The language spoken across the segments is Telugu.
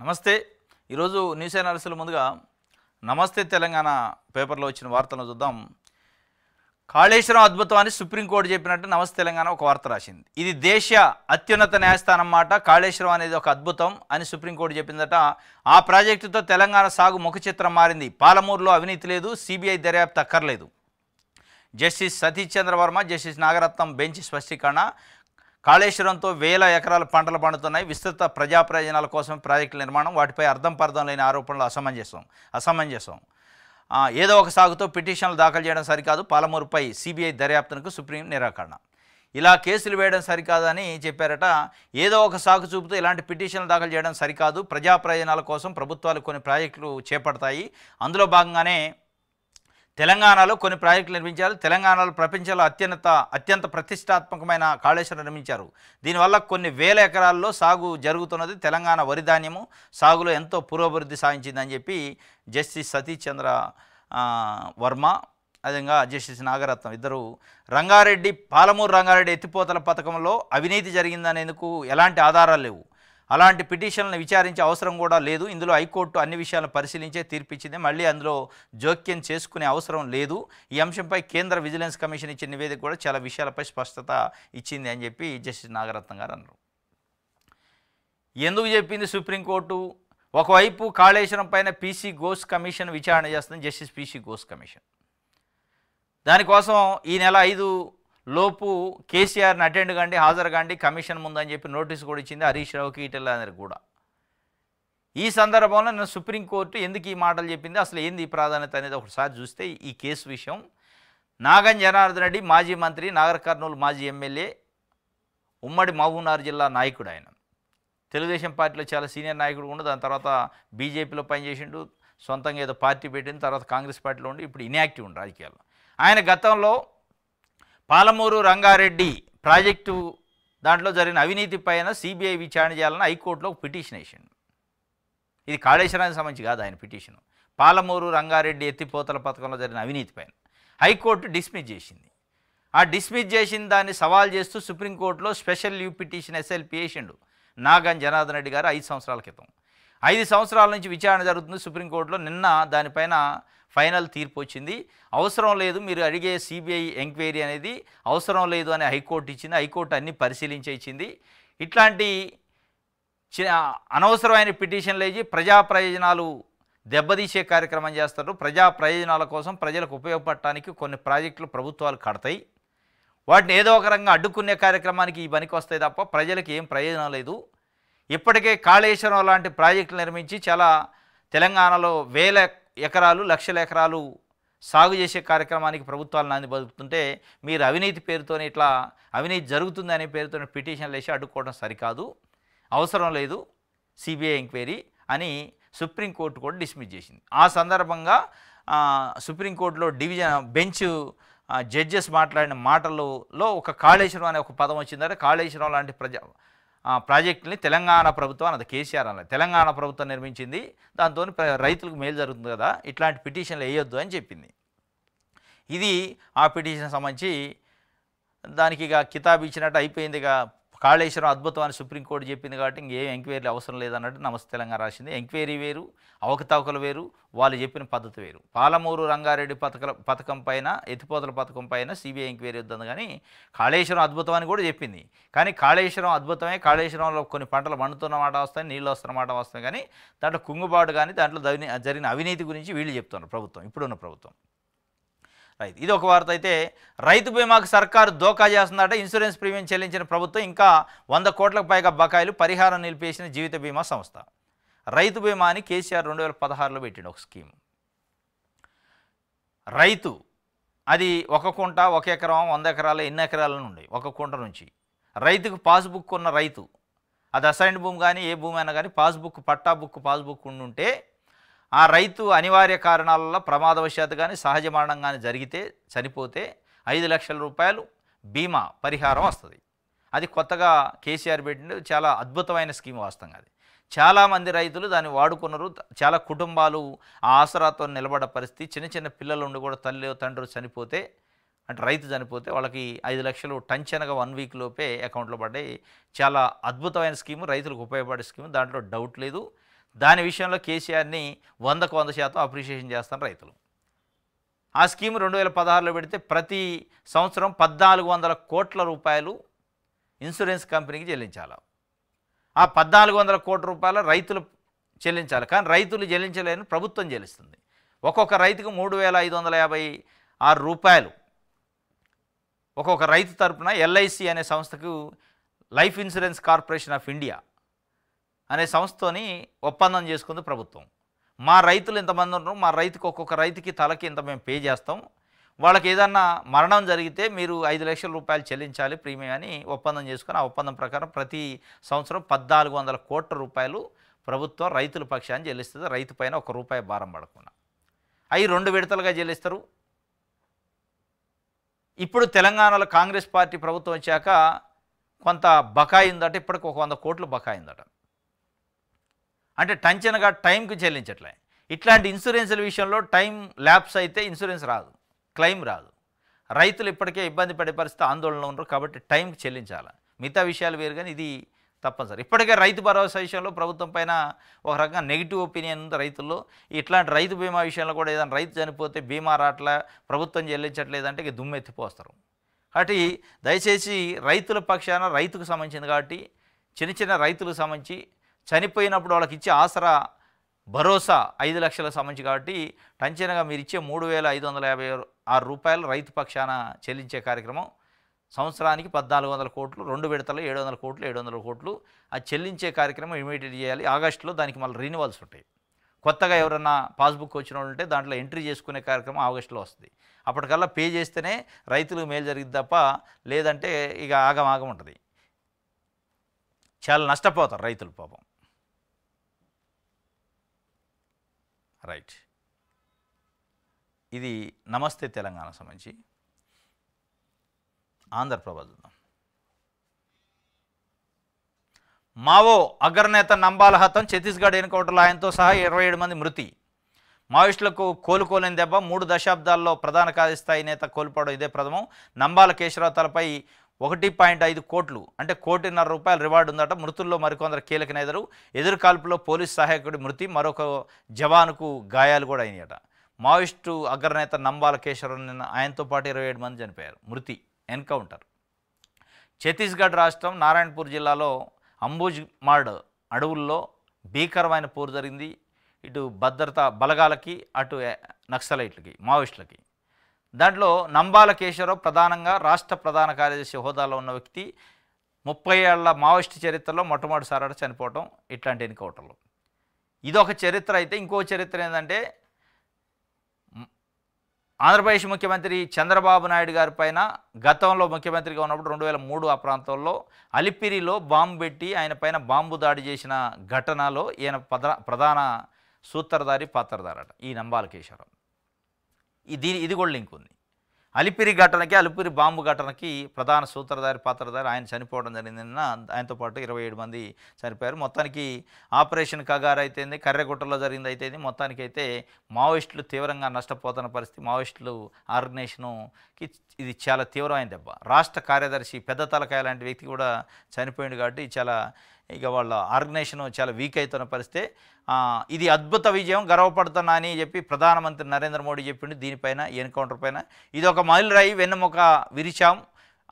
నమస్తే. ఈరోజు న్యూస్ అనాలిసిస్లో ముందుగా నమస్తే తెలంగాణ పేపర్లో వచ్చిన వార్తలను చూద్దాం. కాళేశ్వరం అద్భుతం అని సుప్రీంకోర్టు చెప్పినట్టు నమస్తే తెలంగాణ ఒక వార్త రాసింది. ఇది దేశ అత్యున్నత న్యాయస్థానం మాట. కాళేశ్వరం అనేది ఒక అద్భుతం అని సుప్రీంకోర్టు చెప్పిందట. ఆ ప్రాజెక్టుతో తెలంగాణ సాగు ముఖ చిత్రం మారింది. పాలమూరులో అవినీతి లేదు, సిబిఐ దర్యాప్తు అక్కర్లేదు. జస్టిస్ సతీష్ చంద్ర వర్మ, జస్టిస్ నాగరత్నం బెంచ్ స్పష్టీకరణ. కాళేశ్వరంతో వేల ఎకరాల పంటలు పండుతున్నాయి. విస్తృత ప్రజా ప్రయోజనాల కోసం ప్రాజెక్టుల నిర్మాణం, వాటిపై అర్థం పర్థం లేని ఆరోపణలు అసమంజసం. ఏదో ఒక సాగుతో పిటిషన్లు దాఖలు చేయడం సరికాదు. పాలమూరుపై సిబిఐ దర్యాప్తునకు సుప్రీం నిరాకరణ. ఇలా కేసులు వేయడం సరికాదని చెప్పారట. ఏదో ఒక సాగు చూపుతూ ఇలాంటి పిటిషన్లు దాఖలు చేయడం సరికాదు. ప్రజా ప్రయోజనాల కోసం ప్రభుత్వాలు కొన్ని ప్రాజెక్టులు చేపడతాయి. అందులో భాగంగానే తెలంగాణలో కొన్ని ప్రాజెక్టులు నిర్మించారు. తెలంగాణలో ప్రపంచంలో అత్యంత ప్రతిష్టాత్మకమైన కాళేశ్వరం నిర్మించారు. దీనివల్ల కొన్ని వేల ఎకరాల్లో సాగు జరుగుతున్నది. తెలంగాణ వరి ధాన్యము సాగులో ఎంతో పురోభివృద్ధి సాధించిందని చెప్పి జస్టిస్ సతీష్ చంద్ర వర్మ, అదేవిధంగా జస్టిస్ నాగరత్నం ఇద్దరు పాలమూరు రంగారెడ్డి ఎత్తిపోతల పథకంలో అవినీతి జరిగిందనేందుకు ఎలాంటి ఆధారాలు లేవు, అలాంటి పిటిషన్లను విచారించే అవసరం కూడా లేదు, ఇందులో హైకోర్టు అన్ని విషయాలను పరిశీలించే తీర్పిచ్చింది, మళ్ళీ అందులో జోక్యం చేసుకునే అవసరం లేదు, ఈ అంశంపై కేంద్ర విజిలెన్స్ కమిషన్ ఇచ్చిన నివేదిక కూడా చాలా విషయాలపై స్పష్టత ఇచ్చింది అని చెప్పి జస్టిస్ నాగరత్నం గారు అన్నారు. ఎందుకు చెప్పింది సుప్రీంకోర్టు? ఒకవైపు కాళేశ్వరం పైన పీసీ ఘోష్ కమిషన్ విచారణ చేస్తుంది, జస్టిస్ పీసీ ఘోష్ కమిషన్. దానికోసం ఈ నెల 5 లోపు కేసీఆర్ని అటెండ్ కండి, హాజరు కండి కమిషన్ ముందని చెప్పి నోటీసు కూడా ఇచ్చింది హరీష్ రావుకి, ఈటెలందరికీ కూడా. ఈ సందర్భంలో నేను సుప్రీంకోర్టు ఎందుకు ఈ మాటలు చెప్పింది, అసలు ఏంది ఈ ప్రాధాన్యత అనేది ఒకసారి చూస్తే ఈ కేసు విషయం. నాగం జనార్దన్ రెడ్డి మాజీ మంత్రి, నాగర్ కర్నూలు మాజీ ఎమ్మెల్యే, ఉమ్మడి మహబూబ్నగర్ జిల్లా నాయకుడు. ఆయన తెలుగుదేశం పార్టీలో చాలా సీనియర్ నాయకుడు ఉండి దాని తర్వాత బీజేపీలో పనిచేసిండు, సొంతంగా ఏదో పార్టీ పెట్టింది, తర్వాత కాంగ్రెస్ పార్టీలో ఉండి ఇప్పుడు ఇన్యాక్టివ్ ఉండి రాజకీయాల్లో. ఆయన గతంలో పాలమూరు రంగారెడ్డి ప్రాజెక్టు దాంట్లో జరిగిన అవినీతి పైన సిబిఐ విచారణ చేయాలని హైకోర్టులో ఒక పిటిషన్ వేసిండు. ఇది కాళేశ్వరానికి సంబంధించి కాదు ఆయన పిటిషన్, పాలమూరు రంగారెడ్డి ఎత్తిపోతల పథకంలో జరిగిన అవినీతి పైన హైకోర్టు డిస్మిస్ చేసింది. ఆ డిస్మిస్ చేసిన దాన్ని సవాల్ చేస్తూ సుప్రీంకోర్టులో స్పెషల్ లీవ్ పిటిషన్ ఎస్ఎల్పి వేసిండు నాగం జనార్దన్ రెడ్డి గారు 5 సంవత్సరాల క్రితం. 5 సంవత్సరాల నుంచి విచారణ జరుగుతుంది సుప్రీంకోర్టులో. నిన్న దానిపైన ఫైనల్ తీర్పు వచ్చింది. అవసరం లేదు, మీరు అడిగే సిబిఐ ఎంక్వైరీ అనేది అవసరం లేదు అని హైకోర్టు ఇచ్చింది. హైకోర్టు అన్ని పరిశీలించి ఇచ్చింది. ఇట్లాంటి అనవసరమైన పిటిషన్లు వేసి ప్రజా ప్రయోజనాలు దెబ్బతీసే కార్యక్రమం చేస్తారు. ప్రజా ప్రయోజనాల కోసం ప్రజలకు ఉపయోగపడటానికి కొన్ని ప్రాజెక్టులు ప్రభుత్వాలు కడతాయి, వాటిని ఏదో ఒక రకంగా అడ్డుకునే కార్యక్రమానికి ఈ పనికి వస్తాయి తప్ప ప్రజలకు ఏం ప్రయోజనం లేదు. ఇప్పటికే కాళేశ్వరం లాంటి ప్రాజెక్టులు నిర్మించి చాలా తెలంగాణలో వేల ఎకరాలు లక్షల ఎకరాలు సాగు చేసే కార్యక్రమానికి ప్రభుత్వాలు నాంది బతుకుతుంటే మీరు అవినీతి పేరుతోనే ఇట్లా అవినీతి జరుగుతుంది అనే పేరుతో పిటిషన్లు వేసి అడ్డుకోవడం సరికాదు, అవసరం లేదు సిబిఐ ఎంక్వైరీ అని సుప్రీంకోర్టు కూడా డిస్మిస్ చేసింది. ఆ సందర్భంగా సుప్రీంకోర్టులో బెంచ్ జడ్జెస్ మాట్లాడిన మాటల్లో ఒక కాళేశ్వరం అనే ఒక పదం వచ్చిందంటే కాళేశ్వరం లాంటి ప్రాజెక్టుని తెలంగాణ ప్రభుత్వం అన్నది, కేసీఆర్ అన్నది తెలంగాణ ప్రభుత్వం నిర్మించింది, దాంతో రైతులకు మేలు జరుగుతుంది కదా, ఇట్లాంటి పిటిషన్లు వేయొద్దు అని చెప్పింది. ఇది ఆ పిటిషన్ సంబంధించి దానికి ఇక కితాబ్ ఇచ్చినట్టు అయిపోయింది. ఇక కాళేశ్వరం అద్భుతం అని సుప్రీంకోర్టు చెప్పింది కాబట్టి ఇంకేం ఎంక్వైరీలు అవసరం లేదన్నట్టు నమస్తే తెలంగాణ రాసింది. ఎంక్వైరీ వేరు, అవకతవకలు వేరు, వాళ్ళు చెప్పిన పద్ధతి వేరు. పాలమూరు రంగారెడ్డి పథకం పైన ఎత్తిపోతల పథకం పైన సిబిఐ ఎంక్వైరీ వద్దు కానీ కాళేశ్వరం అద్భుతం అని కూడా చెప్పింది. కానీ కాళేశ్వరం అద్భుతమే, కాళేశ్వరంలో కొన్ని పంటలు పండుతున్న మాట వస్తాయి, నీళ్ళు వస్తున్న మాట వస్తాయి, కానీ దాంట్లో కుంగుబాటు కానీ దాంట్లో జరిగిన అవినీతి గురించి వీళ్ళు చెప్తున్నారు ప్రభుత్వం, ఇప్పుడున్న ప్రభుత్వం. ఇది ఒక వార్త. అయితే రైతు బీమాకు సర్కారు దోకా చేస్తుందట. ఇన్సూరెన్స్ ప్రీమియం చెల్లించిన ప్రభుత్వం ఇంకా 100 కోట్లకు పైగా బకాయిలు, పరిహారం నిలిపేసిన జీవిత బీమా సంస్థ. రైతు బీమా అని కేసీఆర్ 2016లో పెట్టిండు ఒక స్కీమ్. రైతు అది ఒక కుంట, 1 ఎకరం, 100 ఎకరాలు, ఎన్ని ఎకరాలను ఉండే ఒక కుంట నుంచి రైతుకు పాస్బుక్ ఉన్న రైతు, అది అసైన్డ్ భూమి కానీ ఏ భూమి అయినా కానీ పాస్బుక్ ఉండుంటే ఆ రైతు అనివార్య కారణాల వల్ల ప్రమాదవశాత్తు కానీ సహజ మరణం కానీ జరిగితే చనిపోతే 5 లక్షల రూపాయలు బీమా పరిహారం వస్తుంది. అది కొత్తగా కేసీఆర్ పెట్టిండు, చాలా అద్భుతమైన స్కీమ్ వాస్తవంగా. అది చాలామంది రైతులు దాన్ని వాడుకున్నారు. చాలా కుటుంబాలు ఆ ఆసరాతో నిలబడ్డ పరిస్థితి. చిన్న పిల్లలు ఉండి కూడా తల్లి తండ్రులు చనిపోతే, అంటే రైతు చనిపోతే వాళ్ళకి 5 లక్షలు టంచనగా 1 వీక్ లోపే అకౌంట్లో పడ్డాయి. చాలా అద్భుతమైన స్కీము, రైతులకు ఉపయోగపడే స్కీము, దాంట్లో డౌట్ లేదు. దాని విషయంలో కేసీఆర్ని 100కు 100% అప్రిషియేషన్ చేస్తారు రైతులు. ఆ స్కీమ్ 2016లో పెడితే ప్రతి సంవత్సరం 1400 కోట్ల రూపాయలు ఇన్సూరెన్స్ కంపెనీకి చెల్లించాలి. ఆ 1400 కోట్ల రూపాయలు రైతులు చెల్లించాలి. కానీ రైతులు చెల్లించలేని ప్రభుత్వం చెల్లిస్తుంది. ఒక్కొక్క రైతుకు 3556 రూపాయలు ఒక్కొక్క రైతు తరపున ఎల్ఐసి అనే సంస్థకు, life insurance corporation of India అనే సంస్థతోని ఒప్పందం చేసుకుంది ప్రభుత్వం. మా రైతులు ఇంతమంది ఉన్నారు, మా రైతుకు ఒక్కొక్క రైతుకి తలకి ఇంత మేము పే చేస్తాం, వాళ్ళకి ఏదన్నా మరణం జరిగితే మీరు 5 లక్షల రూపాయలు చెల్లించాలి ప్రీమియం అని ఒప్పందం చేసుకుని, ఆ ఒప్పందం ప్రకారం ప్రతి సంవత్సరం 1400 కోట్ల రూపాయలు ప్రభుత్వం రైతుల పక్షాన్ని చెల్లిస్తుంది. రైతు పైన ₹1 భారం పడకుండా. అవి 2 విడతలుగా చెల్లిస్తారు. ఇప్పుడు తెలంగాణలో కాంగ్రెస్ పార్టీ ప్రభుత్వం వచ్చాక కొంత బకాయి ఉందట, ఇప్పటికి 100 కోట్లు బకాయి ఉందట. అంటే టంచనగా టైంకి చెల్లించట్లే. ఇట్లాంటి ఇన్సూరెన్స్ల విషయంలో టైం ల్యాప్స్ అయితే ఇన్సూరెన్స్ రాదు, క్లెయిమ్ రాదు. రైతులు ఇప్పటికే ఇబ్బంది పడే పరిస్థితి, ఆందోళనలో ఉన్నారు. కాబట్టి టైంకి చెల్లించాలి. మిగతా విషయాలు వేరు, కానీ ఇది తప్పనిసరి. ఇప్పటికే రైతు భరోసా విషయంలో ప్రభుత్వం పైన ఒక రకంగా నెగిటివ్ ఒపీనియన్ ఉంది రైతుల్లో. ఇట్లాంటి రైతు బీమా విషయంలో కూడా ఏదైనా రైతు చనిపోతే బీమా రాట్లా, ప్రభుత్వం చెల్లించట్లేదంటే ఇక దుమ్మెత్తిపోస్తారు. కాబట్టి దయచేసి రైతుల పక్షాన, రైతుకు సంబంధించింది కాబట్టి చిన్న చిన్న రైతులకు సంబంధించి చనిపోయినప్పుడు వాళ్ళకి ఇచ్చే ఆసరా భరోసా 5 లక్షలకు సంబంధించి కాబట్టి టంచనగా మీరు ఇచ్చే 3556 రూపాయలు రైతు పక్షాన చెల్లించే కార్యక్రమం సంవత్సరానికి 1400 కోట్లు, 2 విడతలు 700 కోట్లు 700 కోట్లు అది చెల్లించే కార్యక్రమం ఇమీడియట్ చేయాలి. ఆగస్టులో దానికి మళ్ళీ రినివల్స్ ఉంటాయి. కొత్తగా ఎవరన్నా పాస్బుక్ వచ్చిన వాళ్ళు ఉంటే దాంట్లో ఎంట్రీ చేసుకునే కార్యక్రమం ఆగస్టులో వస్తుంది. అప్పటికల్లా పే చేస్తేనే రైతులకు మేలు జరిగింది తప్ప లేదంటే ఇక ఆగం ఉంటుంది. చాలా నష్టపోతారు రైతులు పాపం. రైట్, ఇది నమస్తే తెలంగాణ సంబంధించి. ఆంధ్రప్రభ చూద్దాం. మావో అగ్రనేత నంబాల హతం, ఛత్తీస్గఢ్ ఎన్కౌంటర్లో ఆయనతో సహా 27 మంది మృతి. మావోయిస్టులకు కోలుకోలేని దెబ్బ, 3 దశాబ్దాల్లో ప్రధాన కార్యస్థాయి నేత కోల్పోవడం ఇదే ప్రథమం. నంబాల కేశవరావు తలపై 1.5 కోట్లు అంటే ₹1.5 కోటి రివార్డు ఉందట. మృతుల్లో మరికొందరు కీలక నేతలు. ఎదురు కాల్పులో పోలీసు సహాయకుడి మృతి, మరొక జవానుకు గాయాలు కూడా అయినాయట. మావోయిస్టు అగ్రనేత నంబాల కేశవరావు నిన్న ఆయనతో పాటు 27 మంది చనిపోయారు. మృతి ఎన్కౌంటర్. ఛత్తీస్గఢ్ రాష్ట్రం నారాయణపూర్ జిల్లాలో అంబుజ్మాడ్ అడవుల్లో భీకరమైన పోరు జరిగింది. ఇటు భద్రతా బలగాలకి, అటు నక్సలైట్లకి, మావోయిస్టులకి. దాంట్లో నంబాల కేశవరావు ప్రధానంగా రాష్ట్ర ప్రధాన కార్యదర్శి హోదాలో ఉన్న వ్యక్తి. 30 ఏళ్ల మావోయిస్టు చరిత్రలో మొట్టమొదటిసారి చనిపోవటం ఇట్లాంటి ఎన్కౌంటర్లో. ఇదొక చరిత్ర. అయితే ఇంకో చరిత్ర ఏంటంటే, ఆంధ్రప్రదేశ్ ముఖ్యమంత్రి చంద్రబాబు నాయుడు గారి పైన గతంలో ముఖ్యమంత్రిగా ఉన్నప్పుడు 2003 ఆ ప్రాంతంలో అలిపిరిలో బాంబు పెట్టి ఆయన పైన బాంబు దాడి చేసిన ఘటనలో ఈయన ప్రధాన సూత్రధారి పాత్రధారట ఈ నంబాల కేశవరావు. ఇది కూడా లింక్ ఉంది. అలిపిరి ఘటనకి, అలిపిరి బాంబు ఘటనకి ప్రధాన సూత్రధారి పాత్రధారి ఆయన చనిపోవడం జరిగింది. ఆయనతో పాటు 27 మంది చనిపోయారు. మొత్తానికి ఆపరేషన్ కగారు అయితేంది, కర్రెగుట్టలో జరిగింది అయితేంది, మొత్తానికి అయితే మావోయిస్టులు తీవ్రంగా నష్టపోతున్న పరిస్థితి. మావోయిస్టులు ఆర్గనైజేషన్కి ఇది చాలా తీవ్రమైన దెబ్బ. రాష్ట్ర కార్యదర్శి పెద్ద తలకాయ లాంటి వ్యక్తి కూడా చనిపోయింది కాబట్టి చాలా ఇక వాళ్ళ ఆర్గనైజేషన్ చాలా వీక్ అవుతున్న పరిస్థితి. ఇది అద్భుత విజయం, గర్వపడుతున్నా అని చెప్పి ప్రధానమంత్రి నరేంద్ర మోడీ చెప్పిండు దీనిపైన, ఎన్కౌంటర్ పైన. ఇది ఒక మైలురాయి, వెన్నెముక విరిచాం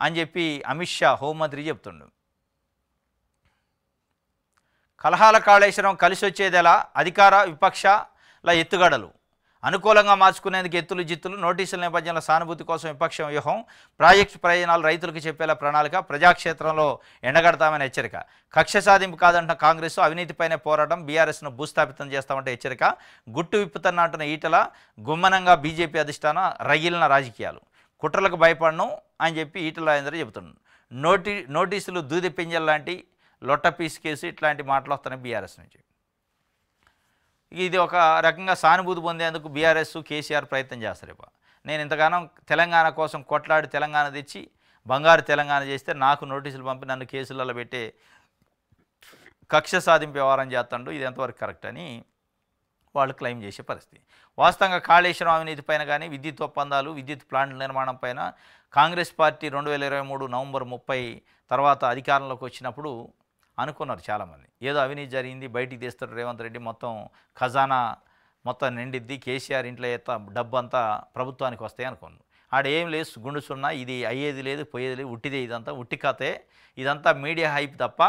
అని చెప్పి అమిత్ షా హోంమంత్రి చెప్తుండు. కలహాల కాళేశ్వరం కలిసి వచ్చేదెలా, అధికార విపక్షాల ఎత్తుగడలు అనుకూలంగా మార్చుకునేందుకు ఎత్తులు జిత్తులు, నోటీసుల నేపథ్యంలో సానుభూతి కోసం విపక్షం వ్యూహం, ప్రాజెక్టు ప్రయోజనాలు రైతులకు చెప్పేలా ప్రణాళిక, ప్రజాక్షేత్రంలో ఎండగడతామని హెచ్చరిక, కక్ష సాధింపు కాదంటున్న కాంగ్రెస్, అవినీతిపైనే పోరాటం, బీఆర్ఎస్ను భూస్థాపితం చేస్తామంటే హెచ్చరిక, గుట్టు విప్పుతున్నట్టున్న ఈటల, గుమ్మనంగా బీజేపీ అధిష్టానం, రగిలిన రాజకీయాలు, కుట్రలకు భయపడను అని చెప్పి ఈటల రాజేందర్ చెబుతున్నాడు. నోటీసులు దూది పింజల్ లాంటి లొట్టపీస్ కేసు ఇట్లాంటి మాటలు వస్తున్నాయి బీఆర్ఎస్ నుంచి. ఇది ఒక రకంగా సానుభూతి పొందేందుకు బీఆర్ఎస్ కేసీఆర్ ప్రయత్నం చేస్తారు. నేను ఇంతగానో తెలంగాణ కోసం కొట్లాడి తెలంగాణ తెచ్చి బంగారు తెలంగాణ చేస్తే నాకు నోటీసులు పంపి నన్ను కేసులలో పెట్టే కక్ష సాధింపు వ్యవహారం చేస్తాడు, ఇది ఎంతవరకు కరెక్ట్ అని వాళ్ళు క్లెయిమ్ చేసే పరిస్థితి. వాస్తవంగా కాళేశ్వరం అవినీతి పైన కానీ, విద్యుత్ ఒప్పందాలు, విద్యుత్ ప్లాంట్ల నిర్మాణం పైన కాంగ్రెస్ పార్టీ 2023 నవంబర్ 30 తర్వాత అధికారంలోకి వచ్చినప్పుడు అనుకున్నారు చాలామంది. ఏదో అవినీతి జరిగింది, బయటికి తీస్తాడు రేవంత్ రెడ్డి, మొత్తం ఖజానా మొత్తం నిండిద్ది, కేసీఆర్ ఇంట్లో డబ్బు అంతా ప్రభుత్వానికి వస్తాయి అనుకున్నాను. ఆడ ఏం లేదు, గుండు సున్నా, ఇది అయ్యేది లేదు, పోయేది లేదు, ఉట్టిదే, ఇదంతా ఉట్టి కథే, ఇదంతా మీడియా హైప్ తప్ప,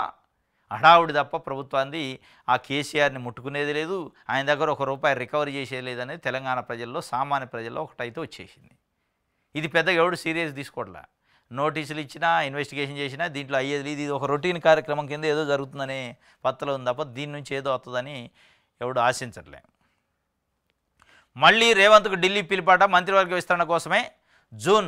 హడావుడి తప్ప ప్రభుత్వాన్ని ఆ కేసీఆర్ని ముట్టుకునేది లేదు, ఆయన దగ్గర ₹1 రికవరీ చేసేది లేదనేది తెలంగాణ ప్రజల్లో, సామాన్య ప్రజల్లో ఒకటైతే వచ్చేసింది. ఇది పెద్దగా ఎవడు సీరియస్ తీసుకోవట్లే. నోటీసులు ఇచ్చినా, ఇన్వెస్టిగేషన్ చేసినా దీంట్లో అయ్యేది లేదు, ఇది ఒక రొటీన్ కార్యక్రమం కింద ఏదో జరుగుతుందనే పత్తలో ఉంది తప్ప దీని నుంచి ఏదో వస్తుందని ఎవడు ఆశించట్లే. మళ్ళీ రేవంత్కు ఢిల్లీ పిలిపాట మంత్రివర్గ విస్తరణ కోసమే. జూన్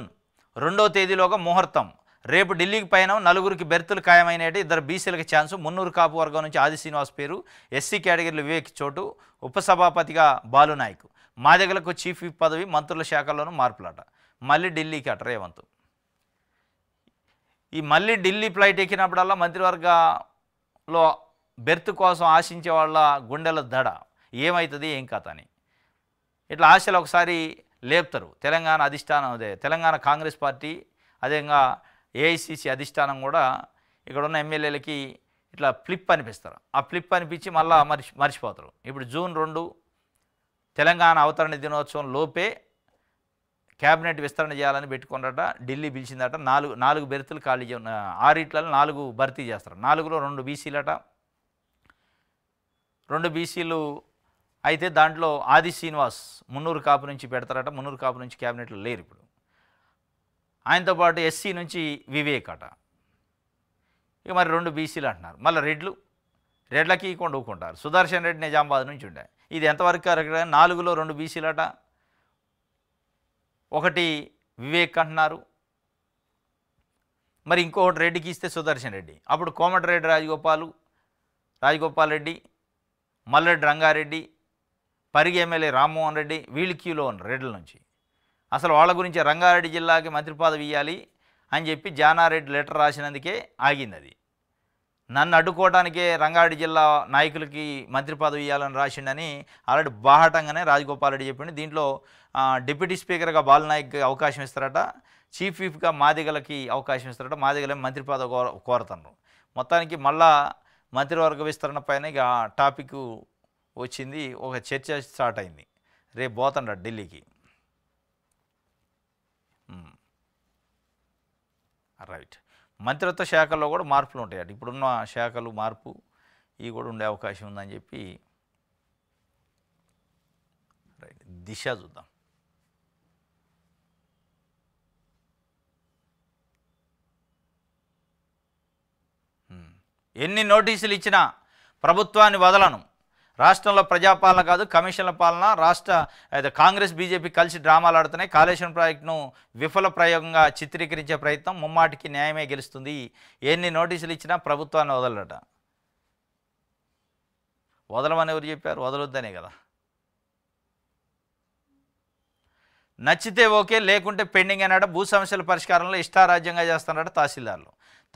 2వ తేదీలోగా ముహూర్తం. రేపు ఢిల్లీకి పైన 4గురికి బెర్తులు ఖాయమైనట్టు, 2 బీసీలకు ఛాన్సు. మున్నూరు కాపు వర్గం నుంచి ఆది శ్రీనివాస్ పేరు, ఎస్సీ కేటగిరీలో వివేక్ చోటు, ఉపసభాపతిగా బాలునాయక్. మాదిగలకు చీఫ్ విప్ పదవి, మంత్రుల శాఖల్లోనూ మార్పులాట. మళ్ళీ ఢిల్లీకి అట రేవంత్. ఈ మళ్ళీ ఢిల్లీ ఫ్లైట్ ఎక్కినప్పుడల్లా మంత్రివర్గంలో బెర్త్ కోసం ఆశించే వాళ్ళ గుండెల దడ ఏమవుతుంది, ఏం కథ అని ఇట్లా ఆశలు ఒకసారి లేపుతారు. తెలంగాణ అధిష్టానం, తెలంగాణ కాంగ్రెస్ పార్టీ, అదేవిధంగా ఏఐసిసి అధిష్టానం కూడా ఇక్కడ ఉన్న ఎమ్మెల్యేలకి ఇట్లా ఫ్లిప్ అనిపిస్తారు. ఆ ఫ్లిప్ అనిపించి మళ్ళీ మర్చిపోతారు. ఇప్పుడు జూన్ 2 తెలంగాణ అవతరణ దినోత్సవం లోపే క్యాబినెట్ విస్తరణ చేయాలని పెట్టుకున్నట. ఢిల్లీ పిలిచిందట. 4 బెర్తులు ఖాళీ 6 4 భర్తీ చేస్తారు. 4లో 2 బీసీలట. 2 బీసీలు అయితే దాంట్లో ఆది శ్రీనివాస్ మున్నూరు కాపు నుంచి పెడతారట. మున్నూరు కాపు నుంచి క్యాబినెట్లో లేరు ఇప్పుడు. ఆయనతో పాటు ఎస్సీ నుంచి వివేక్ అట. ఇక మరి 2 బీసీలు అంటున్నారు. మళ్ళీ రెడ్లకి ఊకుంటారు. సుదర్శన్ రెడ్డి నిజామాబాద్ నుంచి ఉండే. ఇది ఎంతవరకు కరెక్ట్? 4లో 2 బీసీలట, 1 వివేక్ అంటున్నారు. మరి ఇంకొకటి రెడ్డికి ఇస్తే సుదర్శన్ రెడ్డి. అప్పుడు కోమటిరెడ్డి రాజగోపాల్ రెడ్డి, మల్లెడ్డి రంగారెడ్డి, పరిగి ఎమ్మెల్యే రామ్మోహన్ రెడ్డి, వీళ్ళు క్యూలో ఉన్నారు రెడ్ల నుంచి. అసలు వాళ్ళ గురించి రంగారెడ్డి జిల్లాకి మంత్రి పదవి ఇవ్వాలి అని చెప్పి జానారెడ్డి లెటర్ రాసినందుకే ఆగింది అది. నన్ను అడ్డుకోవడానికే రంగారెడ్డి జిల్లా నాయకులకి మంత్రి పదవి ఇవ్వాలని రాసిండని ఆల్రెడీ బాహటంగానే రాజగోపాల్ రెడ్డి చెప్పిండు. దీంట్లో డిప్యూటీ స్పీకర్గా బాలనాయక్కి అవకాశం ఇస్తారట, చీఫ్ విప్గా మాదిగలకి అవకాశం ఇస్తారట. మాదిగలే మంత్రి పదవి కోరుతున్నారు. మొత్తానికి మళ్ళా మంత్రివర్గ విస్తరణ పైన ఇక టాపిక్ వచ్చింది, ఒక చర్చ స్టార్ట్ అయింది. రేపు పోతాడు ఢిల్లీకి. రైట్. మంత్రిత్వ శాఖల్లో కూడా మార్పులు ఉంటాయట. ఇప్పుడున్న శాఖలు మార్పు ఇవి కూడా ఉండే అవకాశం ఉందని చెప్పి. రైట్, దిశ చూద్దాం. ఎన్ని నోటీసులు ఇచ్చినా ప్రభుత్వాన్ని వదలను, రాష్ట్రంలో ప్రజాపాలన కాదు కమిషన్ల పాలన, కాంగ్రెస్ బీజేపీ కలిసి డ్రామాలు ఆడుతున్నాయి, కాళేశ్వరం ప్రాజెక్టును విఫల ప్రయోగంగా చిత్రీకరించే ప్రయత్నం, ముమ్మాటికి న్యాయమే గెలుస్తుంది, ఎన్ని నోటీసులు ఇచ్చినా ప్రభుత్వాన్ని వదలట. వదలమని ఎవరు చెప్పారు? వదలొద్దనే కదా. నచ్చితే ఓకే, లేకుంటే పెండింగ్ అన్నాడు. భూ సమస్యల పరిష్కారంలో ఇష్టారాజ్యంగా చేస్తున్నాడు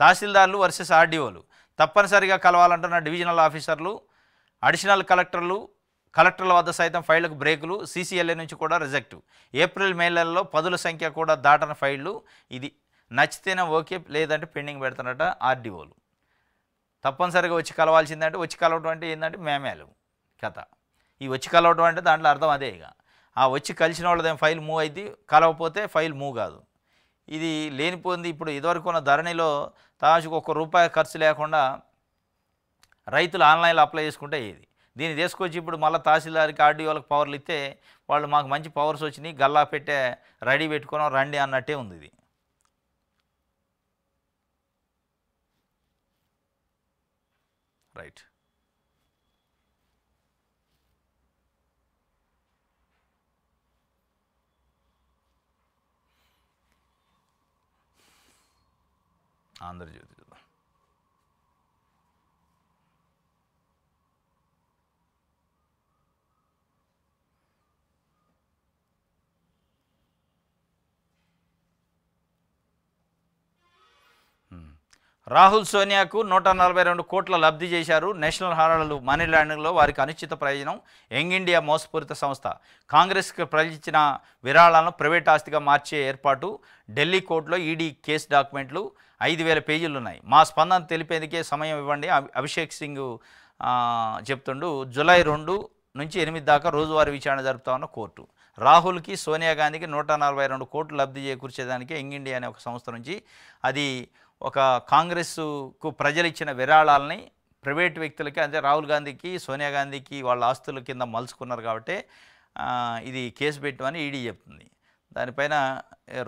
తహసీల్దార్లు వర్సెస్ ఆర్డీఓలు. తప్పనిసరిగా కలవాలంటున్న డివిజనల్ ఆఫీసర్లు, అడిషనల్ కలెక్టర్ల వద్ద సైతం ఫైళ్లకు బ్రేకులు, సీసీఎల్ఏ నుంచి కూడా రిజెక్టు. ఏప్రిల్ మే నెలలో పదుల సంఖ్య కూడా దాటన ఫైళ్లు. ఇది నచ్చితేనే ఓకే, లేదంటే పెండింగ్ పెడుతున్నట ఆర్డీఓలు. తప్పనిసరిగా వచ్చి కలవాల్సిందంటే, వచ్చి కలవటం అంటే ఏంటంటే మేమేలు కథ. ఈ వచ్చి కలవటం అంటే దాంట్లో అర్థం అదే. ఇక ఆ వచ్చి కలిసిన వాళ్ళదేం ఫైల్ మూవ్ అయింది, కలవకపోతే ఫైల్ మూవ్ కాదు. ఇది లేనిపోయింది. ఇప్పుడు ఇదివరకు ఉన్న ధరణిలో తాజుకు ₹1 ఖర్చు లేకుండా రైతులు ఆన్లైన్లో అప్లై చేసుకుంటే ఇది. దీన్ని తీసుకొచ్చి ఇప్పుడు మళ్ళీ తహసీల్దార్కి ఆర్డీఓలకు పవర్లు ఇస్తే వాళ్ళు మాకు మంచి పవర్స్ వచ్చినాయి, గల్లా పెట్టే రెడీ పెట్టుకోవడం రండి అన్నట్టే ఉంది ఇది. రైట్. ఆంధ్రజ్యోతి చూద్దాం. రాహుల్ సోనియాకు 142 కోట్ల లబ్ధి చేశారు. నేషనల్ హెరాల్డ్ మనీ లాండరింగ్లో వారికి అనిశ్చిత ప్రయోజనం. యంగ్ ఇండియా మోసపూరిత సంస్థ కాంగ్రెస్కి ప్రజలిచ్చిన విరాళాలను ప్రైవేట్ ఆస్తిగా మార్చే ఏర్పాటు. ఢిల్లీ కోర్టులో ఈడీ కేసు డాక్యుమెంట్లు 5000 పేజీలు ఉన్నాయి. మా స్పందన తెలిపేందుకే సమయం ఇవ్వండి. అభిషేక్ సింగ్ చెప్తుండు. జూలై 2 నుంచి 8 దాకా రోజువారీ విచారణ జరుపుతామన్న కోర్టు. రాహుల్కి సోనియా గాంధీకి 142 కోట్లు లబ్ధి చేకూర్చేదానికి యంగ్ ఇండియా అనే ఒక సంస్థ నుంచి అది ఒక కాంగ్రెస్కు ప్రజలు ఇచ్చిన విరాళాలని ప్రైవేట్ వ్యక్తులకి, అంటే రాహుల్ గాంధీకి సోనియా గాంధీకి వాళ్ళ ఆస్తుల కింద మలుచుకున్నారు కాబట్టి ఇది కేసు పెట్టమని ఈడీ చెప్తుంది. దానిపైన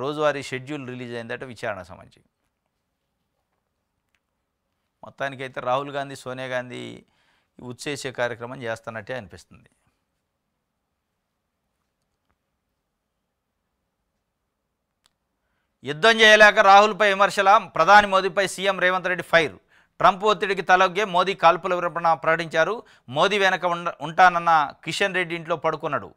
రోజువారీ షెడ్యూల్ రిలీజ్ అయిందట విచారణ సంబంధించి. మొత్తానికైతే రాహుల్ గాంధీ సోనియా గాంధీ ఉచ్చేసే కార్యక్రమం చేస్తున్నట్టే అనిపిస్తుంది. యుద్ధం చేయలేక రాహుల్పై విమర్శల, ప్రధాని మోదీపై CM Revanth Reddy fire. Trump ఒత్తిడికి తలొగ్గే మోదీ కాల్పుల విరమణ ప్రకటించారు. మోదీ వెనక ఉంటానన్న కిషన్ రెడ్డి ఇంట్లో పడుకున్నాడు.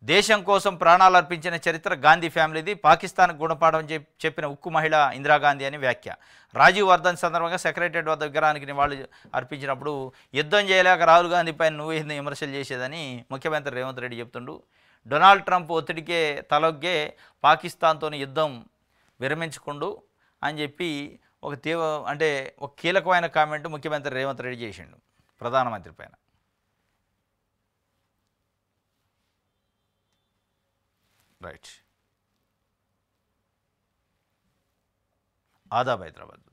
దేశం కోసం ప్రాణాలు అర్పించిన చరిత్ర గాంధీ ఫ్యామిలీది. పాకిస్తాన్కు గుణపాఠం చెప్పిన ఉక్కు మహిళ ఇందిరాగాంధీ అని వ్యాఖ్య. రాజీవ్ వర్ధన్ సందర్భంగా సెక్రటరియట్ వద్ద విగ్రహానికి నివాళులు అర్పించినప్పుడు యుద్ధం చేయలేక రాహుల్ గాంధీ పైన నువ్వే విమర్శలు చేసేదని ముఖ్యమంత్రి రేవంత్ రెడ్డి చెప్తుండు. డొనాల్డ్ ట్రంప్ ఒత్తిడికే తలొగ్గే పాకిస్తాన్తో యుద్ధం విరమించుకుండు అని చెప్పి ఒక కీలకమైన కామెంట్ ముఖ్యమంత్రి రేవంత్ రెడ్డి చేసిండు ప్రధానమంత్రి పైన. రైట్. ఆదాబ్ హైదరాబాద్.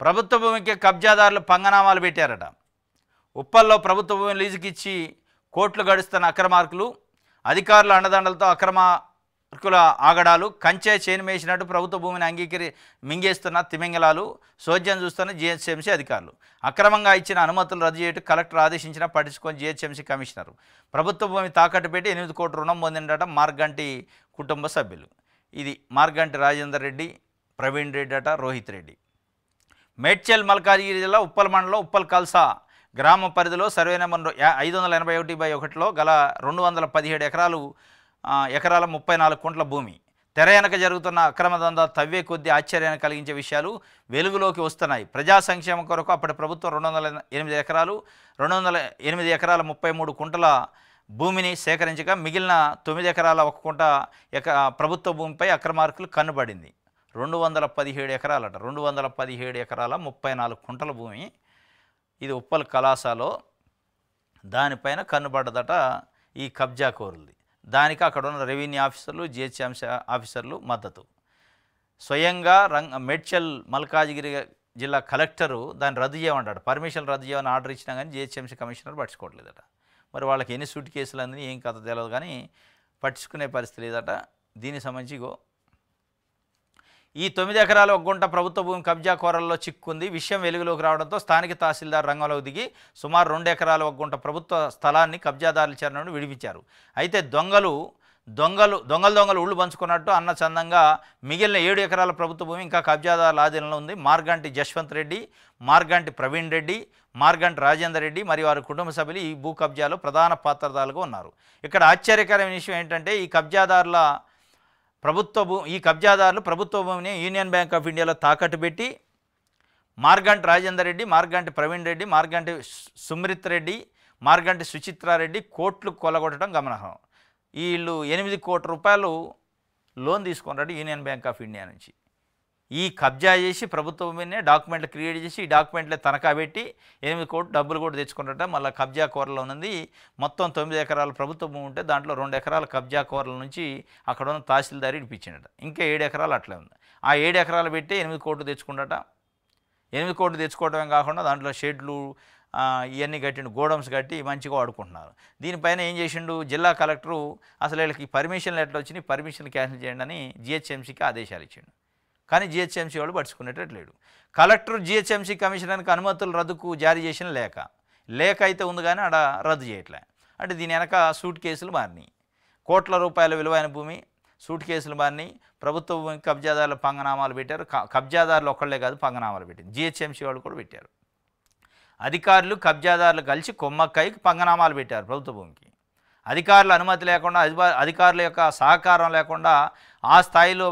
ప్రభుత్వ భూమికి కబ్జాదారులు పంగనామాలు పెట్టారట. ఉప్పల్లో ప్రభుత్వ భూమిని లీజుకిచ్చి కోట్లు గడుస్తున్న అక్రమార్కులు, అధికారుల అండదండలతో అక్రమార్కుల ఆగడాలు, కంచె చేను మేసినట్టు ప్రభుత్వ భూమిని మింగేస్తున్న తిమింగలాలు, సోద్యం చూస్తున్న జిహెచ్ఎంసీ అధికారులు. అక్రమంగా ఇచ్చిన అనుమతులు రద్దు చేయటం కలెక్టర్ ఆదేశించినా పట్టించుకొని జిహెచ్ఎంసీ కమిషనర్. ప్రభుత్వ భూమి తాకట్టు పెట్టి 8 కోట్ల రుణం పొందిండట మార్గంటి కుటుంబ సభ్యులు. ఇది మార్గంటి రాజేందర్ రెడ్డి, ప్రవీణ్ రెడ్డి అట, రోహిత్ రెడ్డి. మేడ్చల్ మల్కాజిగిరి జిల్లా ఉప్పల్ మండలం ఉప్పల్ కల్సా గ్రామ పరిధిలో సర్వే నెంబర్ 581/1లో గల 217 ఎకరాల 34 కుంట్ల భూమి తెర వెనక జరుగుతున్న అక్రమ దందా తవ్వే కొద్దీ ఆశ్చర్యాన్ని కలిగించే విషయాలు వెలుగులోకి వస్తున్నాయి. ప్రజా సంక్షేమం కొరకు అప్పటి ప్రభుత్వం 208 ఎకరాల 33 కుంటల భూమిని సేకరించగా మిగిలిన 9 ఎకరాల 1 కుంట ప్రభుత్వ భూమిపై అక్రమార్కులు కన్నుబడింది. 217 ఎకరాలట. 217 ఎకరాల 34 కుంటల భూమి ఇది ఉప్పల్ కళాశాలలో. దానిపైన కన్నుబడ్డదట ఈ కబ్జా కోరులది. దానికి అక్కడ ఉన్న రెవెన్యూ ఆఫీసర్లు, జిహెచ్ఎంసీ ఆఫీసర్లు మద్దతు. స్వయంగా మేడ్చల్ మల్కాజిగిరి జిల్లా కలెక్టరు దాన్ని రద్దు చేయమంటాడు. పర్మిషన్ రద్దు చేయమని ఆర్డర్ ఇచ్చినా కానీ జిహెచ్ఎంసీ కమిషనర్ పట్టించుకోవట్లేదట. మరి వాళ్ళకి ఎన్ని సూట్ కేసులు అందని ఏం కథ తెలియదు కానీ పట్టించుకునే పరిస్థితి లేదట. దీనికి సంబంధించి ఈ 9 ఎకరాల 1 గుంట ప్రభుత్వ భూమి కబ్జా కోరల్లో చిక్కుంది. విషయం వెలుగులోకి రావడంతో స్థానిక తహసీల్దార్ రంగంలోకి దిగి సుమారు 2 ఎకరాల 1 గుంట ప్రభుత్వ స్థలాన్ని కబ్జాదారుల చెర నుండి విడిపించారు. అయితే దొంగలు ఉళ్ళు పంచుకున్నట్టు అన్న చందంగా మిగిలిన 7 ఎకరాల ప్రభుత్వ భూమి ఇంకా కబ్జాదారుల ఆధీనంలో ఉంది. మార్గంటి జశ్వంత్ రెడ్డి, మార్గంటి ప్రవీణ్ రెడ్డి, మార్గంటి రాజేందర్ రెడ్డి మరియు వారి కుటుంబ సభ్యులు ఈ భూ కబ్జాలో ప్రధాన పాత్రధారులుగా ఉన్నారు. ఇక్కడ ఆశ్చర్యకరమైన విషయం ఏంటంటే ఈ కబ్జాదారులు ప్రభుత్వ భూమిని యూనియన్ బ్యాంక్ ఆఫ్ ఇండియాలో తాకట్టు పెట్టి మార్గంటి రాజేందర్ రెడ్డి, మార్గంటి ప్రవీణ్ రెడ్డి, మార్గంటి సుమ్రిత్ రెడ్డి, మార్గంటి సుచిత్రారెడ్డి కోట్లు కొల్లగొట్టడం గమనార్హం. వీళ్ళు 8 కోట్ల రూపాయలు లోన్ తీసుకున్నాడు యూనియన్ బ్యాంక్ ఆఫ్ ఇండియా నుంచి. ఈ కబ్జా చేసి ప్రభుత్వ భూమిని డాక్యుమెంట్లు క్రియేట్ చేసి ఈ డాక్యుమెంట్లే తనఖా పెట్టి 8 కోట్లు డబ్బులు కూడా తెచ్చుకున్నట్ట. మళ్ళీ కబ్జా కోరలో ఉన్నది మొత్తం 9 ఎకరాల ప్రభుత్వ భూమి ఉంటే దాంట్లో 2 ఎకరాల కబ్జా కోరల నుంచి అక్కడ ఉన్న తహసీల్దారి ఇడిపించిండట. ఇంకా 7 ఎకరాలు అట్లే ఉంది. ఆ 7 ఎకరాలు పెట్టి 8 కోట్లు తెచ్చుకుంటట. 8 కోట్లు తెచ్చుకోవడమే కాకుండా దాంట్లో షెడ్లు ఇవన్నీ కట్టిండు, గోడౌన్స్ కట్టి మంచిగా వాడుకుంటున్నారు. దీనిపైన ఏం చేసిండు జిల్లా కలెక్టరు అసలు వీళ్ళకి పర్మిషన్లు ఎట్లా వచ్చినాయి, పర్మిషన్లు క్యాన్సిల్ చేయండి అని జిహెచ్ఎంసీకి ఆదేశాలు ఇచ్చిండు. కానీ జిహెచ్ఎంసీ వాళ్ళు పట్టించుకునేటట్లేడు. కలెక్టర్ జిహెచ్ఎంసీ కమిషనర్కి అనుమతులు రద్దుకు జారీ చేసిన లేఖ అయితే ఉంది కానీ ఆడ రద్దు చేయట్లే. అంటే దీని వెనక సూట్ కేసులు మారినాయి. కోట్ల రూపాయల విలువైన భూమి సూట్ కేసులు మారినాయి. ప్రభుత్వ భూమి కబ్జాదారులు పంగనామాలు పెట్టారు. కబ్జాదారులు ఒక్కళ్ళే కాదు పంగనామాలు పెట్టారు. జిహెచ్ఎంసీ వాళ్ళు కూడా పెట్టారు. అధికారులు కబ్జాదారులు కలిసి కొమ్మక్కై పంగనామాలు పెట్టారు ప్రభుత్వ భూమికి. అధికారుల అనుమతి లేకుండా అధికారుల యొక్క సహకారం లేకుండా ఆ స్థాయిలో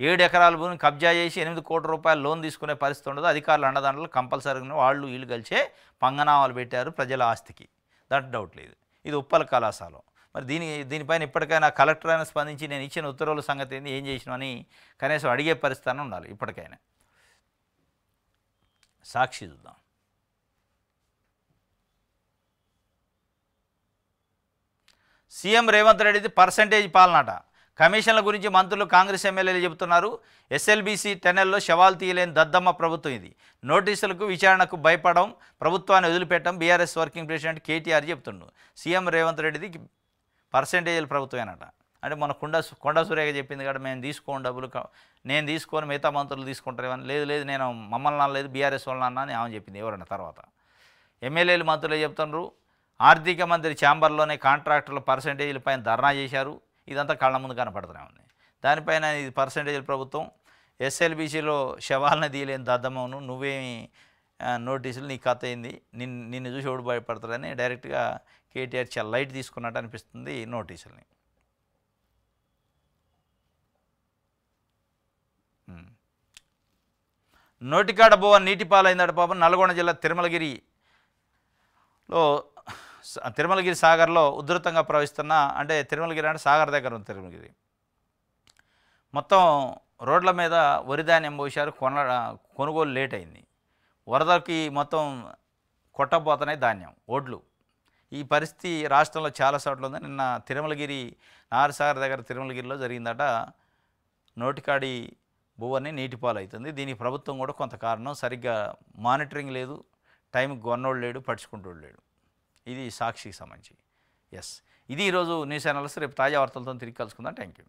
7 ఎకరాల భూమిని కబ్జా చేసి 8 కోట్ల రూపాయలు లోన్ తీసుకునే పరిస్థితి ఉండదు. అధికారులు అండదండలు కంపల్సరీగా వాళ్ళు వీళ్ళు కలిసే పంగనామాలు పెట్టారు ప్రజల ఆస్తికి, దాంట్లో డౌట్ లేదు. ఇది ఉప్పల కళాశాల. మరి దీనిపైన ఇప్పటికైనా కలెక్టర్ అయినా స్పందించి నేను ఇచ్చిన ఉత్తర్వుల సంగతి ఏంది, ఏం చేసినామని కనీసం అడిగే పరిస్థితి ఉండాలి ఇప్పటికైనా. సాక్షి చూద్దాం. సీఎం రేవంత్ రెడ్డిది పర్సంటేజ్ పాలనాట. కమిషన్ల గురించి మంత్రులు కాంగ్రెస్ ఎమ్మెల్యేలు చెబుతున్నారు. ఎస్ఎల్బీసీ టెన్నెల్లో శవాలు తీయలేని దద్దమ్మ ప్రభుత్వం ఇది. నోటీసులకు విచారణకు భయపడడం, ప్రభుత్వాన్ని వదిలిపెట్టడం బీఆర్ఎస్ వర్కింగ్ ప్రెసిడెంట్ కేటీఆర్ చెబుతున్నాడు. సీఎం రేవంత్ రెడ్డిది పర్సంటేజీల ప్రభుత్వమేనట. అంటే మన కొండ సురేఖ చెప్పింది కదా, మేము తీసుకోండి డబ్బులు, నేను తీసుకొని మిగతా మంత్రులు తీసుకుంటారేమని. లేదు నేను మమ్మల్ని అనలేదు, బీఆర్ఎస్ వాళ్ళని అన్నా అని ఆమె చెప్పింది. ఎవరన్నా తర్వాత ఎమ్మెల్యేలు మంత్రులు చెప్తున్నారు. ఆర్థిక మంత్రి ఛాంబర్లోనే కాంట్రాక్టర్ల పర్సంటేజీల పైన ధర్నా చేశారు. ఇదంతా కళ్ళ ముందు కనపడుతూనే ఉంది. దానిపైన ఇది పర్సంటేజీల ప్రభుత్వం. ఎస్ఎల్బీసీలో శవాలను తీయలేని దద్దమ్మను నువ్వేమి నోటీసులు, నీ కథ ఏంది, నిన్ను చూసి ఓడి భయపడతారని డైరెక్ట్గా కేటీఆర్ చాలా లైట్ తీసుకున్నట్టు అనిపిస్తుంది నోటీసుల్ని. నోటికాడ బోవ నీటిపాలైందట పాపం. నల్గొండ జిల్లా తిరుమలగిరి సాగర్లో ఉధృతంగా ప్రవహిస్తున్న, అంటే తిరుమలగిరి అంటే సాగర్ దగ్గర ఉంది తిరుమలగిరి. మొత్తం రోడ్ల మీద వరి ధాన్యం పోశారు. కొనుగోలు లేట్ అయింది. వరదకి మొత్తం కొట్టపోతున్నాయి ధాన్యం, ఒడ్లు. ఈ పరిస్థితి రాష్ట్రంలో చాలా చోట్ల ఉంది. నిన్న తిరుమలగిరి నారసాగర్ దగ్గర తిరుమలగిరిలో జరిగిందట. నోటికాడి భూవని నీటిపాలు అవుతుంది. దీనికి ప్రభుత్వం కూడా కొంత కారణం, సరిగ్గా మానిటరింగ్ లేదు, టైంకి కొన్నోడు లేడు, పట్టించుకుంటోడు లేడు. ఇది సాక్షికి సంబంధించి. ఇది ఈరోజు న్యూస్ అనాలిసిస్. రేపు తాజా వార్తలతో తిరిగి కలుసుకుందాం. Thank you.